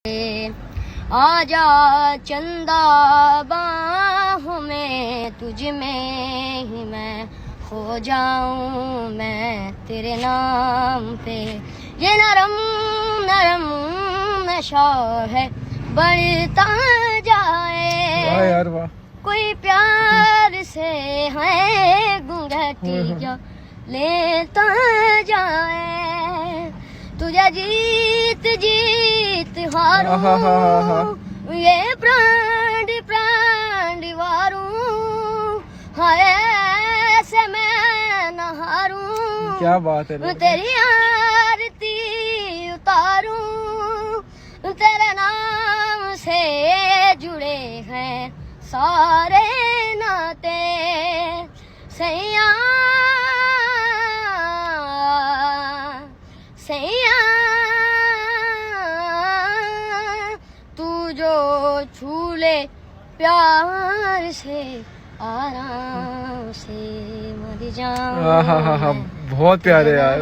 आजा चंदा बाहों में, तुझ में ही मैं खो जाऊं, मैं तेरे नाम पे। ये नरम नरम नशा है बढ़ता जाए, वाह यार वाह। कोई प्यार से है घूंघटी जो लेता जाए। तुझे जीत जीत हारूं, ये प्राण प्राण वारूं, हाय ऐसे मैं न हारूं। क्या बात है। तेरी आरती उतारूं, तेरे नाम से जुड़े हैं सारे नाते। सैया सैया तू जो छू ले प्यार से, आराम से मर जाऊं। बहुत प्यारे यार।